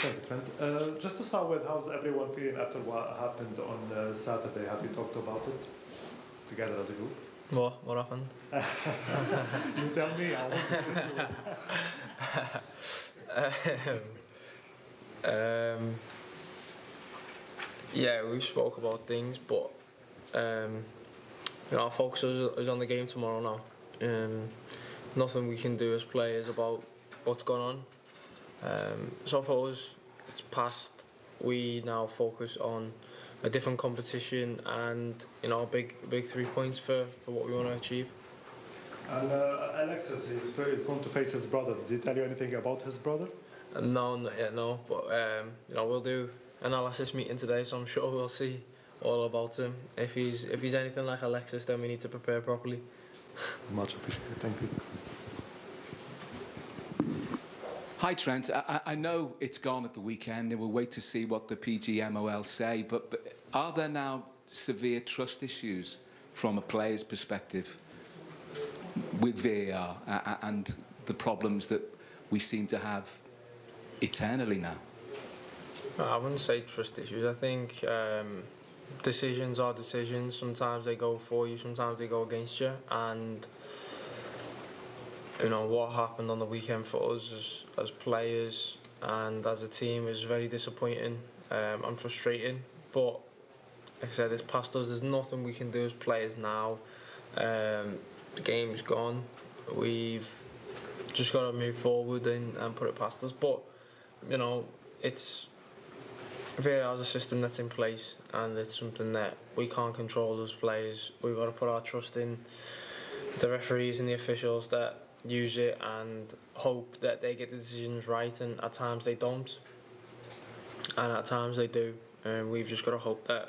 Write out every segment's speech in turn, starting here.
Thank you, Trent. Just to start with, how's everyone feeling after what happened on Saturday? Have you talked about it together as a group? What happened? You tell me. I want to do it. Yeah, we spoke about things, but our focus is on the game tomorrow now. Nothing we can do as players about what's going on. So for us, it's past. We now focus on a different competition and big 3 points for what we want to achieve. And Alexis is going to face his brother. Did he tell you anything about his brother? No, not yet. No, but we'll do analysis meeting today, so I'm sure we'll see all about him. If he's anything like Alexis, then we need to prepare properly. Much appreciated. Thank you. Hi Trent, I know it's gone at the weekend and we'll wait to see what the PGMOL say, but are there now severe trust issues from a player's perspective with VAR and the problems that we seem to have eternally now? I wouldn't say trust issues. I think decisions are decisions. Sometimes they go for you, sometimes they go against you, and what happened on the weekend for us as players and as a team is very disappointing and frustrating. But like I said, it's past us. There's nothing we can do as players now. The game's gone. We've just got to move forward and put it past us. But it's VAR is a system that's in place, and it's something that we can't control as players. We've got to put our trust in the referees and the officials that use it and hope that they get the decisions right, and at times they don't and at times they do, and we've just got to hope that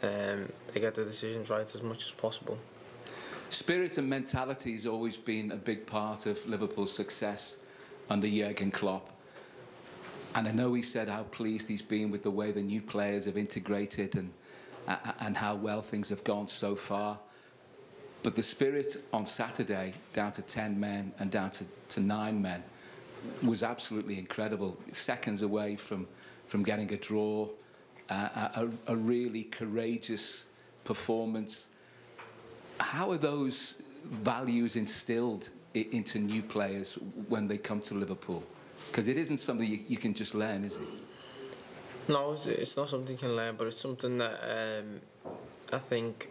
they get the decisions right as much as possible. Spirit and mentality has always been a big part of Liverpool's success under Jurgen Klopp, and I know he said how pleased he's been with the way the new players have integrated and how well things have gone so far. But the spirit on Saturday, down to 10 men and down to 9 men, was absolutely incredible. Seconds away from getting a draw, a really courageous performance. How are those values instilled into new players when they come to Liverpool? Because it isn't something you can just learn, is it? No, it's not something you can learn, but it's something that I think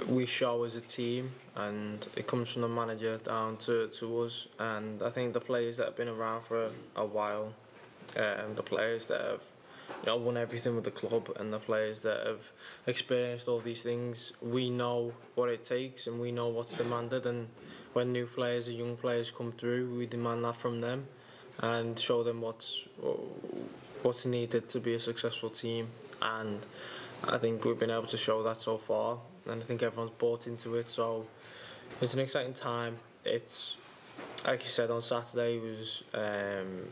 we show as a team, and it comes from the manager down to us. And I think the players that have been around for a while, the players that have won everything with the club, and the players that have experienced all these things, we know what it takes and we know what's demanded. And when new players or young players come through, we demand that from them and show them what's needed to be a successful team. And I think we've been able to show that so far, and I think everyone's bought into it. So it's an exciting time. It's, like you said, on Saturday was an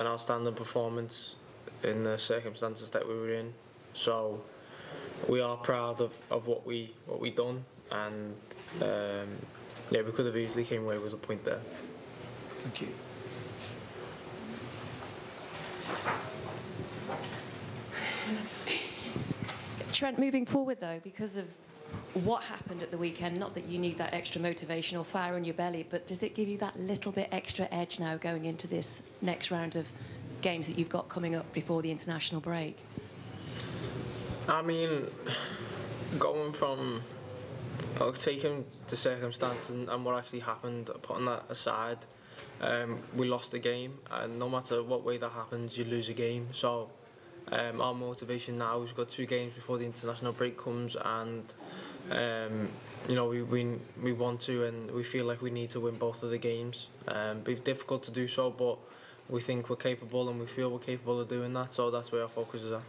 outstanding performance in the circumstances that we were in. So we are proud of what we done, and we could have easily came away with a point there. Thank you. Trent, moving forward though, because of what happened at the weekend, not that you need that extra motivation or fire in your belly, but does it give you that little bit extra edge now going into this next round of games that you've got coming up before the international break? I mean, going from taking the circumstances and what actually happened, putting that aside, we lost the game, and no matter what way that happens, you lose a game. So our motivation now, we've got 2 games before the international break comes, and we want to, and we feel like we need to win both of the games. It'll be difficult to do so, but we think we're capable and we feel we're capable of doing that, so that's where our focus is at.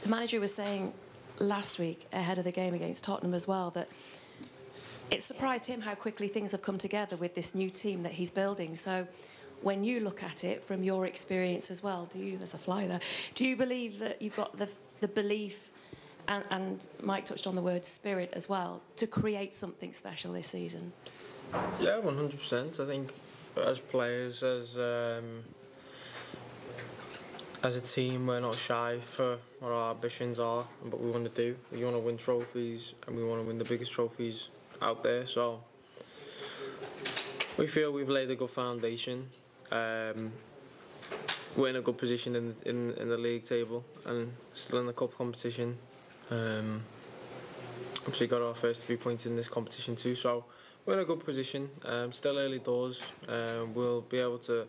The manager was saying last week, ahead of the game against Tottenham as well, that it surprised him how quickly things have come together with this new team that he's building. So when you look at it from your experience as well, there's a fly there, do you believe that you've got the belief, and Mike touched on the word spirit as well, to create something special this season? Yeah, 100%. I think as players, as as a team, we're not shy for what our ambitions are and what we want to do. We want to win trophies, and we want to win the biggest trophies out there. So we feel we've laid a good foundation. We're in a good position in the league table and still in the cup competition. Obviously got our first 3 points in this competition too, so we're in a good position. Still early doors. We'll be able to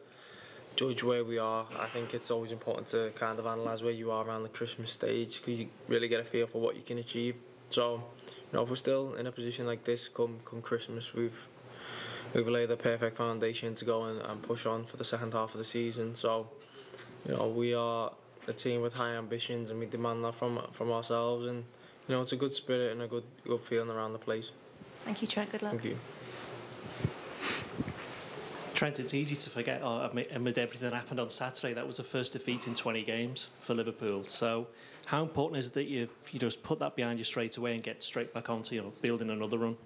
judge where we are. I think it's always important to kind of analyse where you are around the Christmas stage, because you really get a feel for what you can achieve. So, if we're still in a position like this come Christmas, we've laid the perfect foundation to go and push on for the second half of the season. So, we are a team with high ambitions, and we demand that from ourselves. And it's a good spirit and a good feeling around the place. Thank you, Trent. Good luck. Thank you. Trent, it's easy to forget amid everything that happened on Saturday, that was the first defeat in 20 games for Liverpool. So how important is it that you just put that behind you straight away and get straight back onto building another run?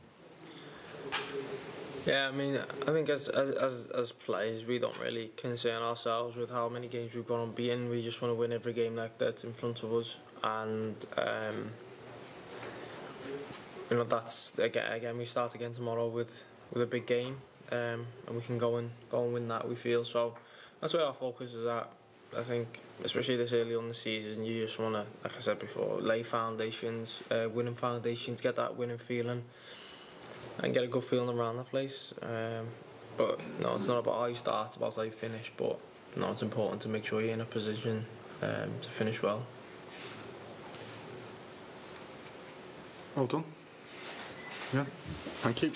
Yeah, I think as players, we don't really concern ourselves with how many games we've gone unbeaten. We just want to win every game that's in front of us, and that's again we start again tomorrow with a big game, and we can go and win that, we feel. So that's where our focus is at. I think especially this early on the season, you just want to, like I said before, lay foundations, winning foundations, get that winning feeling and get a good feeling around the place. But no, it's not about how you start, it's about how you finish. But no, it's important to make sure you're in a position to finish well. Well done. Yeah, thank you.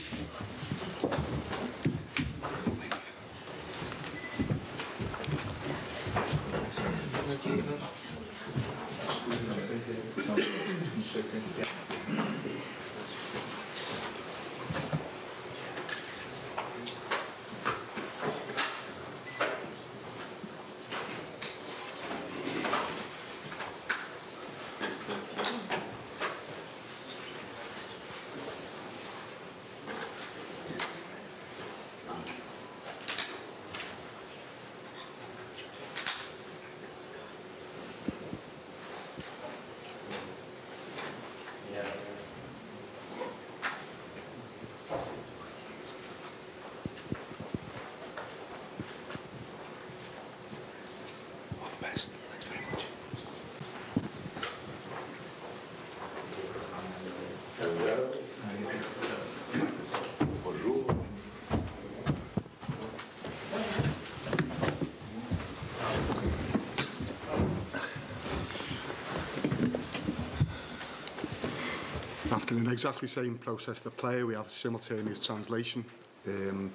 After an exactly same process the player, we have simultaneous translation, and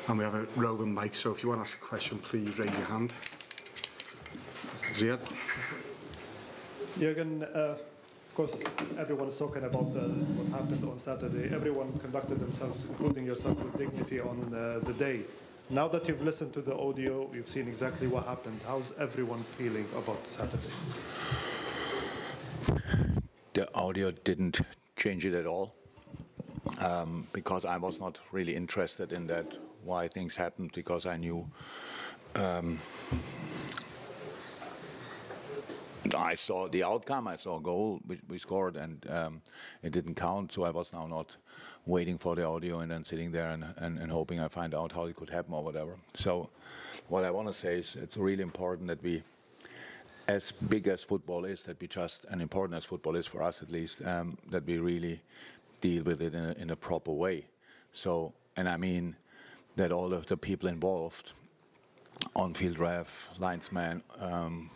we have a roving mic, so if you want to ask a question, please raise your hand. Ziad? Jurgen, of course, everyone's talking about what happened on Saturday. Everyone conducted themselves, including yourself, with dignity on the day. Now that you've listened to the audio, you've seen exactly what happened. How's everyone feeling about Saturday? The audio didn't change it at all, because I was not really interested in that, why things happened, because I knew I saw the outcome, I saw a goal, we scored, and it didn't count, so I was now not waiting for the audio and then sitting there and hoping I find out how it could happen or whatever. So what I want to say is it's really important that we, as big as football is, that we just, and important as football is for us at least, that we really deal with it in a proper way. So, and I mean that all of the people involved, on-field ref, linesman,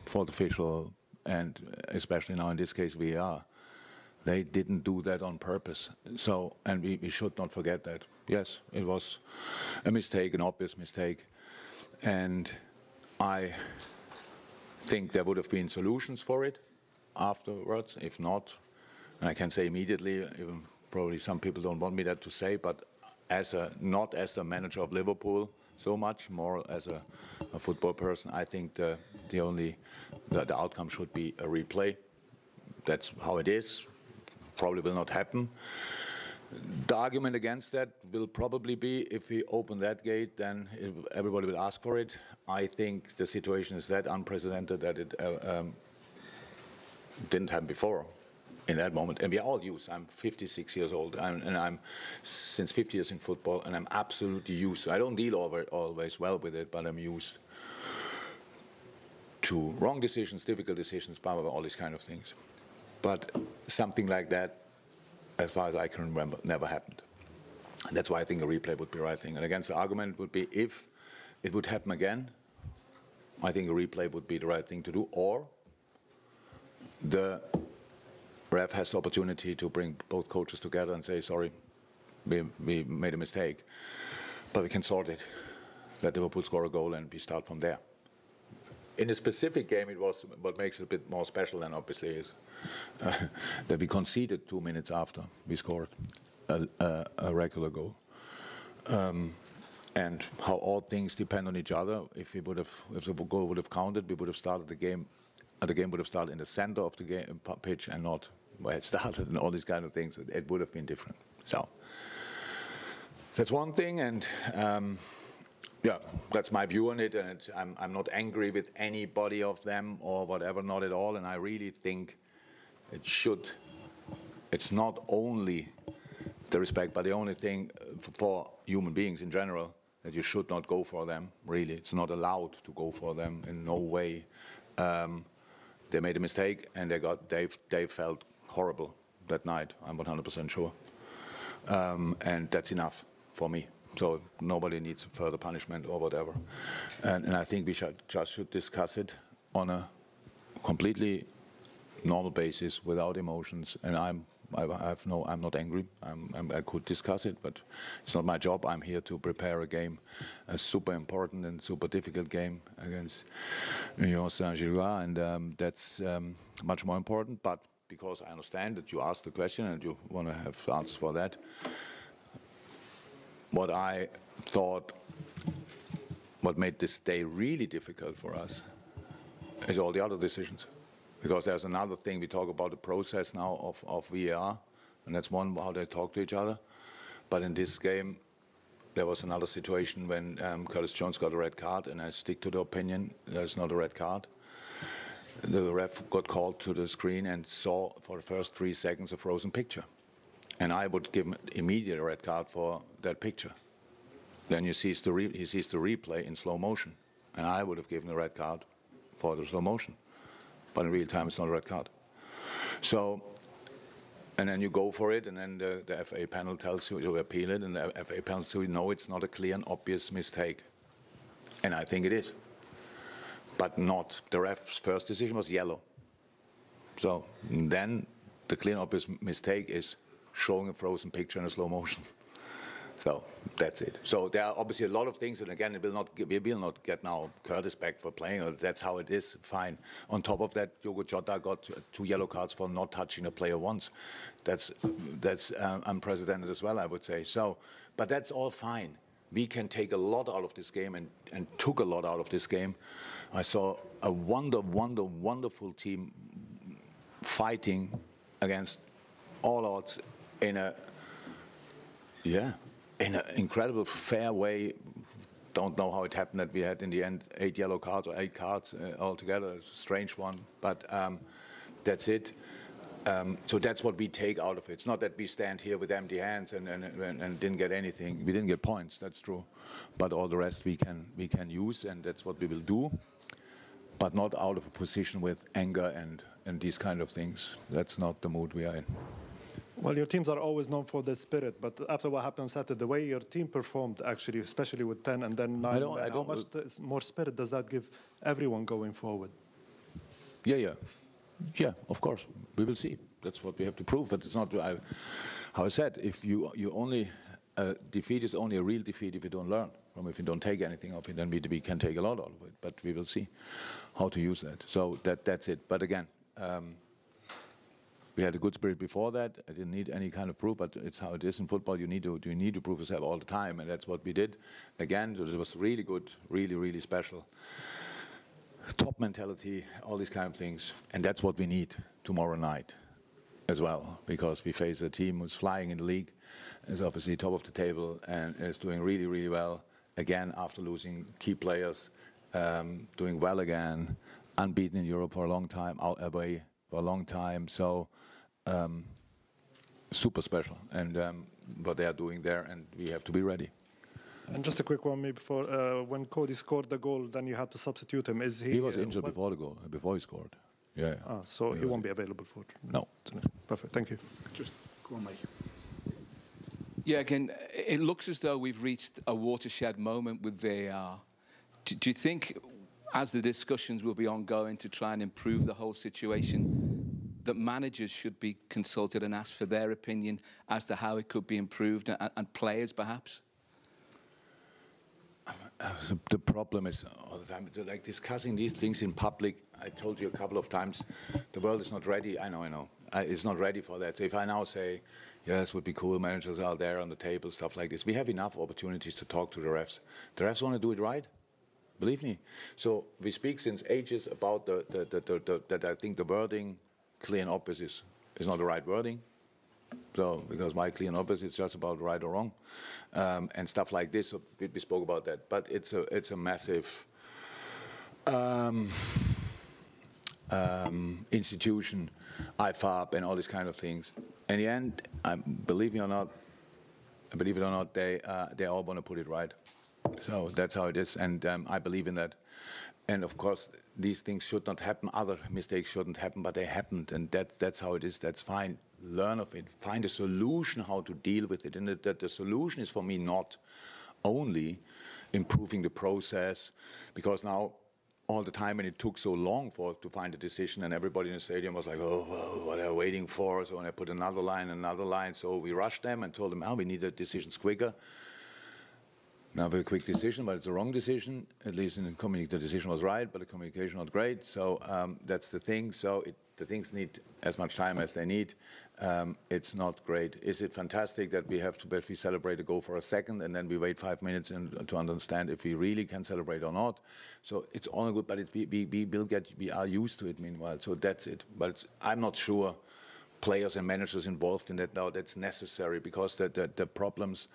fourth official, and especially now in this case VAR, they didn't do that on purpose. So, and we should not forget that. Yes, it was a mistake, an obvious mistake, and I think there would have been solutions for it afterwards. If not, and I can say immediately, even probably some people don't want me that to say, but not as a manager of Liverpool so much, more as a football person, I think the outcome should be a replay. That's how it is. Probably will not happen. The argument against that will probably be if we open that gate, then everybody will ask for it. I think the situation is that unprecedented that it didn't happen before in that moment. And we are all used. I'm 56 years old, and I'm since 50 years in football, and I'm absolutely used. I don't deal always well with it, but I'm used to wrong decisions, difficult decisions, blah, blah, blah, all these kind of things. But something like that, as far as I can remember, never happened. And that's why I think a replay would be the right thing. And against the argument would be if it would happen again, I think a replay would be the right thing to do, or the ref has the opportunity to bring both coaches together and say, sorry, we made a mistake, but we can sort it. Let Liverpool score a goal and we start from there. In a specific game, it was what makes it a bit more special than obviously is that we conceded 2 minutes after we scored a regular goal. And how all things depend on each other. If the goal would have counted, we would have started the game. The game would have started in the center of the game pitch and not where it started, and all these kind of things. It would have been different. So that's one thing, and yeah, that's my view on it. And I'm not angry with anybody of them or whatever, not at all. And I really think it's not only the respect, but the only thing for human beings in general, that you should not go for them, really. It's not allowed to go for them in no way. They made a mistake, and they felt horrible that night, I'm 100% sure. And that's enough for me. So nobody needs further punishment or whatever. And I think we should discuss it on a completely normal basis, without emotions. And I'm not angry. I could discuss it, but it's not my job. I'm here to prepare a game, a super important and super difficult game against Saint-Gilloise, and that's much more important. But because I understand that you asked the question and you want to have answers for that, what I thought, what made this day really difficult for us is all the other decisions. Because there's another thing, we talk about the process now of VAR, and that's one, how they talk to each other. But in this game, there was another situation when Curtis Jones got a red card, and I stick to the opinion, there's not a red card. The ref got called to the screen and saw for the first 3 seconds a frozen picture. And I would give him immediate a red card for that picture. Then he sees the replay in slow motion, and I would have given a red card for the slow motion. But in real time, it's not a red card. So, and then you go for it, and then the FA panel tells you to appeal it, and the FA panel says, no, it's not a clear and obvious mistake. And I think it is. But not. The ref's first decision was yellow. So then the clear and obvious mistake is showing a frozen picture in a slow motion. So that's it. So there are obviously a lot of things, and again, we will not get now Curtis back for playing. That's how it is. Fine. On top of that, Diogo Jota got 2 yellow cards for not touching a player once. That's unprecedented as well, I would say. So, but that's all fine. We can take a lot out of this game, and took a lot out of this game. I saw a wonderful team fighting against all odds in an incredible fair way. Don't know how it happened that we had in the end 8 yellow cards or 8 cards altogether. It's a strange one, but that's it. So that's what we take out of it. It's not that we stand here with empty hands and didn't get anything. We didn't get points, that's true. But all the rest we can use, and that's what we will do. But not out of a position with anger and these kind of things. That's not the mood we are in. Well, your teams are always known for their spirit, but after what happened Saturday, the way your team performed, actually, especially with 10 and then 9, how much more spirit does that give everyone going forward? Yeah, of course. We will see. That's what we have to prove. But it's not, how I said, if you only, defeat is only a real defeat if you don't learn from it. If you don't take anything of it, then we can take a lot out of it. But we will see how to use that. So that's it. But again, we had a good spirit before that. I didn't need any kind of proof, but it's how it is in football. You need to prove yourself all the time, and that's what we did. Again, it was really good, really special. Top mentality, all these kind of things, and that's what we need tomorrow night. as well, because we face a team who's flying in the league, is obviously top of the table and is doing really, really well. Again, after losing key players, doing well again, unbeaten in Europe for a long time, out away for a long time. So super special, and what they are doing there, and we have to be ready. And just a quick one, maybe before when Cody scored the goal, then you had to substitute him. Is he? He was injured before the goal, before he scored. Yeah. Ah, so he won't be available for. No. Perfect. Thank you. Just go on, Mike. Yeah, again, it looks as though we've reached a watershed moment with VAR. Do you think, as the discussions will be ongoing to try and improve the whole situation, that managers should be consulted and asked for their opinion as to how it could be improved, and players perhaps? The problem is all the time, like discussing these things in public. I told you a couple of times, the world is not ready. I know. It's not ready for that. So if I now say, yes, would be cool, managers are there on the table, stuff like this, we have enough opportunities to talk to the refs. The refs want to do it right, believe me. So we speak since ages about that I think the wording, clear and obvious, is not the right wording. So, because my clear and obvious is just about right or wrong, and stuff like this. So we spoke about that, but it's a massive institution, IFAB, and all these kind of things. In the end, believe it or not, they all want to put it right. So that's how it is, and I believe in that. And of course, these things should not happen. Other mistakes shouldn't happen, but they happened, and that's how it is. That's fine. Learn of it. Find a solution how to deal with it. And the solution is for me not only improving the process, because now all the time when it took so long to find a decision, and everybody in the stadium was like, oh, well, what are they waiting for? So when I put another line, so we rushed them and told them, we need the decisions quicker. Now, a quick decision, but it's a wrong decision. At least in the decision was right, but the communication not great. So that's the thing. So the things need as much time as they need. It's not great. Is it fantastic that we celebrate a goal for a second and then we wait 5 minutes to understand if we really can celebrate or not? So it's all good, but we are used to it meanwhile. So that's it. But I'm not sure players and managers involved in that now. That's necessary, because the problems,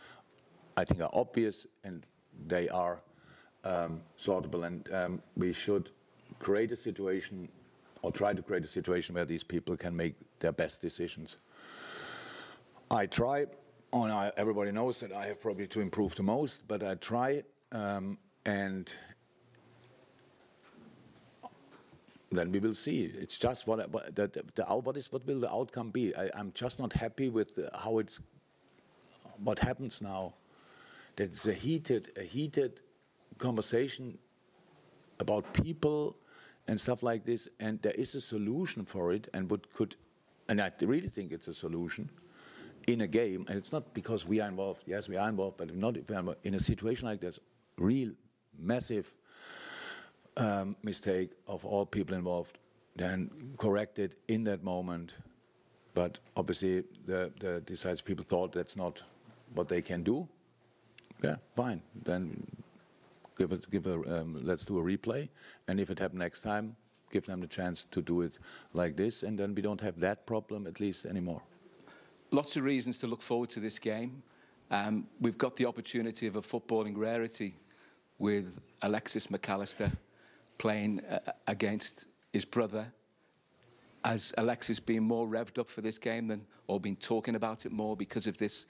I think, are obvious, and they are sortable, and we should create a situation, or try to create a situation, where these people can make their best decisions. I try, everybody knows that I have probably to improve the most, but I try, and then we will see. It's just what will the outcome be? I'm just not happy with what happens now. It's a heated conversation about people and stuff like this, and there is a solution for it, and I really think it's a solution in a game, and it's not because we are involved. Yes, we are involved, but not if we are involved. In a situation like this, real massive mistake of all people involved, then correct it in that moment. But obviously, the decides people thought that's not what they can do. Yeah, fine. Then let's do a replay, and if it happens next time, give them the chance to do it like this, and then we don't have that problem at least anymore. Lots of reasons to look forward to this game. We've got the opportunity of a footballing rarity with Alexis McAllister playing against his brother. Has Alexis been more revved up for this game or been talking about it more because of this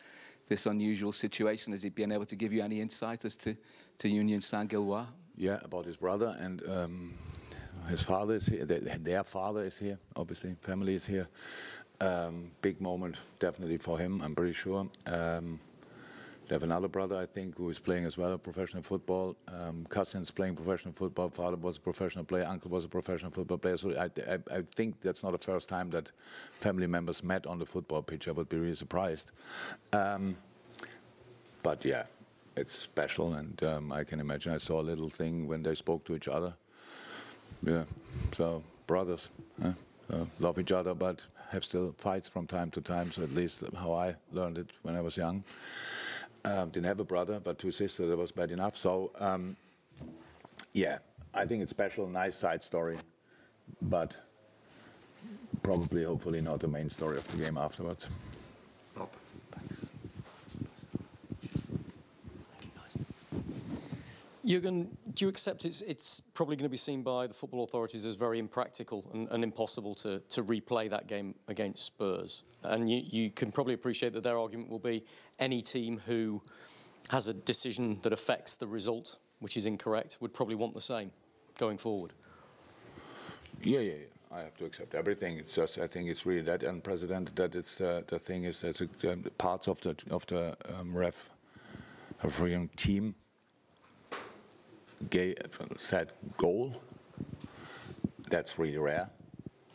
unusual situation? Has he been able to give you any insight as to Union Saint-Gilloise? Yeah, about his brother, and his father is here. Their father is here, obviously. Family is here. Big moment, definitely for him, I'm pretty sure. They have another brother, I think, who is playing as well professional football. Cousins playing professional football. Father was a professional player. Uncle was a professional football player. So I think that's not the first time that family members met on the football pitch. I would be really surprised. But yeah, it's special, and I can imagine. I saw a little thing when they spoke to each other. Yeah, so brothers, love each other, but have still fights from time to time. So at least how I learned it when I was young. Didn't have a brother, but two sisters. That was bad enough. So yeah, I think it's special, nice side story, but probably, hopefully, not the main story of the game afterwards. Rob. Thanks. Jurgen, do you accept it's probably going to be seen by the football authorities as very impractical and impossible to replay that game against Spurs? And you can probably appreciate that their argument will be any team who has a decision that affects the result, which is incorrect, would probably want the same going forward. Yeah. I have to accept everything. It's just, I think it's really that unprecedented that it's the thing is there's parts of the refereeing team set goal. That's really rare,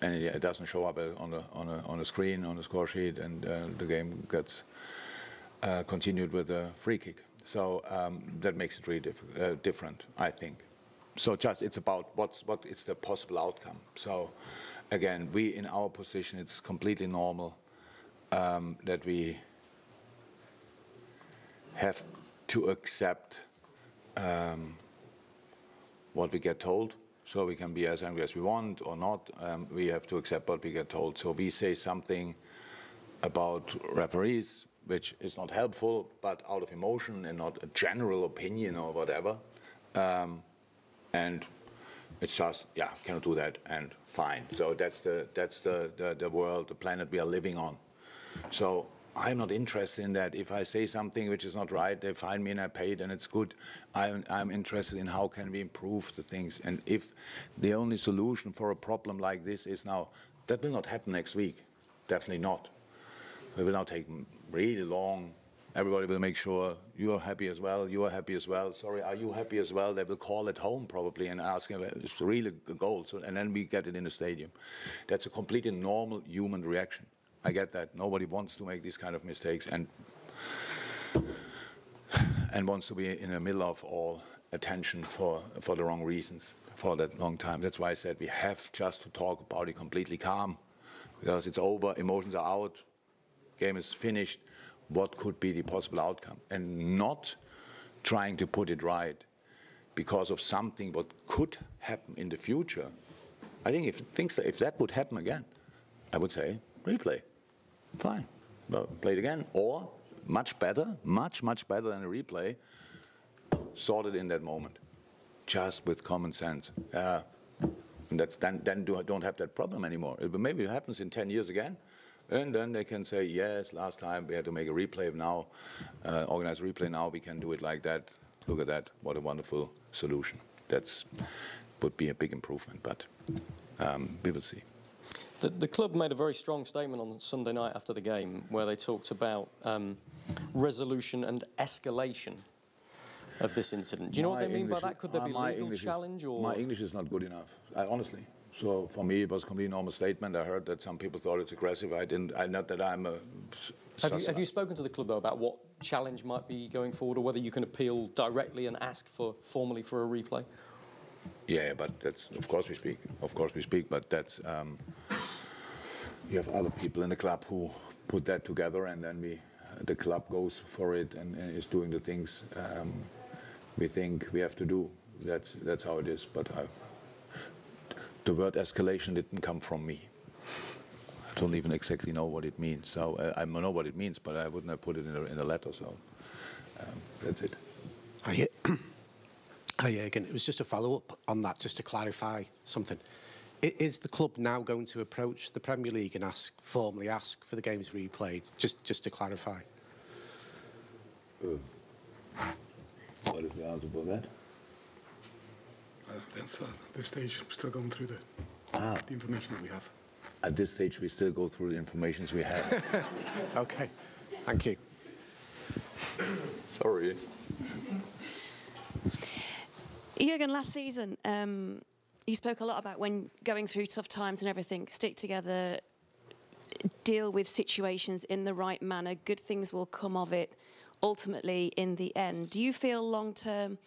and it doesn't show up on the screen on the score sheet, and the game gets continued with a free kick. So that makes it really different, I think. So just it's about what is the possible outcome. So again, we in our position, it's completely normal that we have to accept what we get told. So we can be as angry as we want or not. We have to accept what we get told. So we say something about referees, which is not helpful, but out of emotion and not a general opinion or whatever. And it's just, yeah, cannot do that, and fine. So that's the world, the planet we are living on. So I'm not interested in that. If I say something which is not right, they fine me and I pay it and it's good. I'm interested in how can we improve the things. And if the only solution for a problem like this is now, that will not happen next week. Definitely not. It will now take really long. Everybody will make sure you are happy as well, you are happy as well. Sorry, are you happy as well? They will call at home probably and ask if it's really a goal. So, and then we get it in the stadium. That's a completely normal human reaction. I get that. Nobody wants to make these kind of mistakes and wants to be in the middle of all attention for the wrong reasons for that long time. That's why I said we have just to talk about it completely calm, because it's over, emotions are out, game is finished. What could be the possible outcome, and not trying to put it right because of something what could happen in the future. I think if that would happen again, I would say replay, fine, well, play it again, or much better, much better than a replay, sort it in that moment, just with common sense. And that's then don't have that problem anymore. Maybe it happens in 10 years again. And then they can say, yes, last time we had to make a replay, now, organize a replay, now we can do it like that. Look at that, what a wonderful solution. That would be a big improvement, but we will see. The club made a very strong statement on Sunday night after the game where they talked about resolution and escalation of this incident. Do you know what they mean by that? Could there be legal challenge? Or? My English is not good enough, honestly. So for me, it was a completely normal statement. I heard that some people thought it's aggressive. Not that I'm a... Have you spoken to the club, though, about what challenge might be going forward, or whether you can appeal directly and ask formally for a replay? Yeah, but that's... Of course we speak. Of course we speak, but that's... you have other people in the club who put that together, and then the club goes for it and is doing the things we think we have to do. That's how it is, but the word escalation didn't come from me. I don't even exactly know what it means. So I know what it means, but I wouldn't have put it in a letter. So that's it. Hi, Jurgen. It was just a follow-up on that, just to clarify something. Is the club now going to approach the Premier League and formally ask for the games replayed? Just to clarify. What is the answer for that? That's at this stage, we're still going through the information that we have. At this stage, we still go through the information we have. Okay, thank you. Sorry. Jurgen, last season, you spoke a lot about when going through tough times and everything, stick together, deal with situations in the right manner, good things will come of it ultimately in the end. Do you feel long-term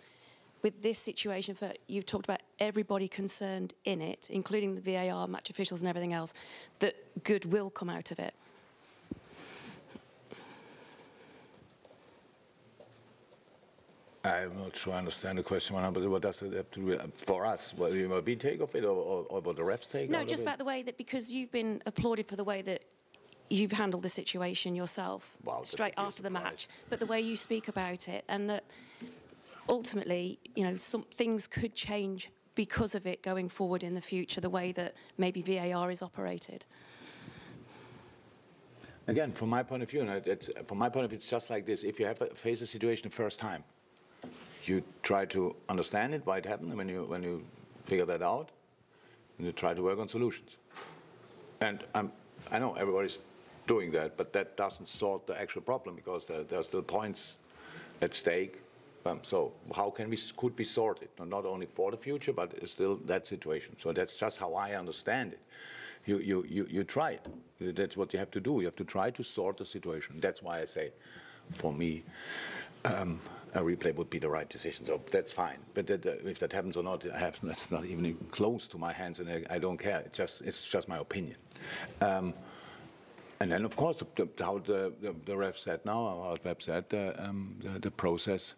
with this situation, you've talked about everybody concerned in it, including the VAR, match officials and everything else, that good will come out of it? I'm not sure I understand the question 100%. What does it have to do for us? What we take of it, or what the refs take? No, just about the way that, because you've been applauded for the way that you've handled the situation yourself straight after the match, but the way you speak about it, and that ultimately, you know, some things could change because of it going forward in the future, the way that maybe VAR is operated. Again, from my point of view, it's just like this. If you face a situation the first time, you try to understand it, why it happened, and when you figure that out, and you try to work on solutions. And I know everybody's doing that, but that doesn't solve the actual problem, because there are still points at stake. So how could be sorted, not only for the future, but still that situation. So that's just how I understand it. You try it. That's what you have to do. You have to try to sort the situation. That's why I say, for me, a replay would be the right decision. So that's fine. But if that happens or not, that's not even close to my hands, and I don't care. It's just my opinion. And then, of course, how the ref said now, how the ref said, the process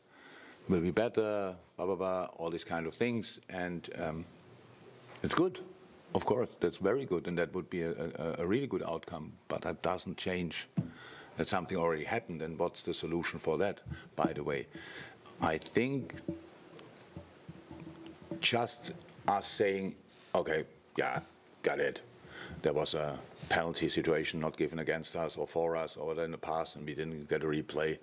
will be better, blah, blah, blah, all these kind of things. And it's good. Of course, that's very good, and that would be a really good outcome. But that doesn't change that something already happened, and what's the solution for that, by the way? I think just us saying, okay, yeah, got it. There was a penalty situation not given against us or for us or in the past, and we didn't get a replay.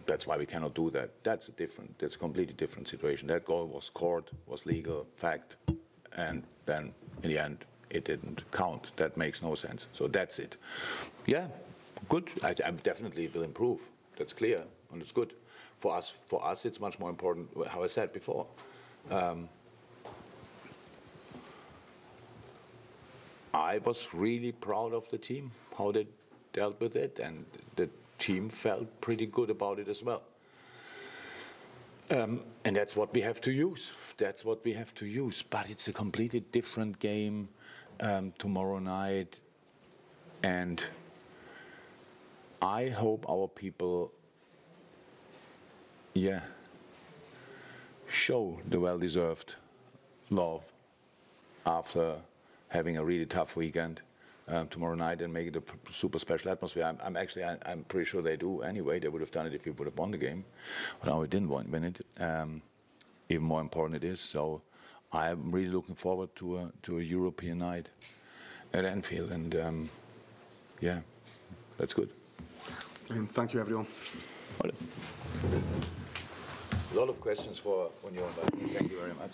That's why we cannot do that. That's a completely different situation. That goal was scored, was legal, fact, and then in the end it didn't count. That makes no sense. So that's it. Yeah, good. I definitely will improve. That's clear, and it's good. For us, it's much more important, how I said before. I was really proud of the team, how they dealt with it, and the team felt pretty good about it as well. And that's what we have to use. That's what we have to use. But it's a completely different game tomorrow night. And I hope our people, show the well-deserved love after having a really tough weekend tomorrow night, and make it a super special atmosphere. I'm pretty sure they do anyway. They would have done it if we would have won the game. But now we didn't win it. Even more important it is. So I'm really looking forward to a European night at Anfield, and yeah, that's good. And thank you, everyone. A lot of questions for when you're on. Thank you very much.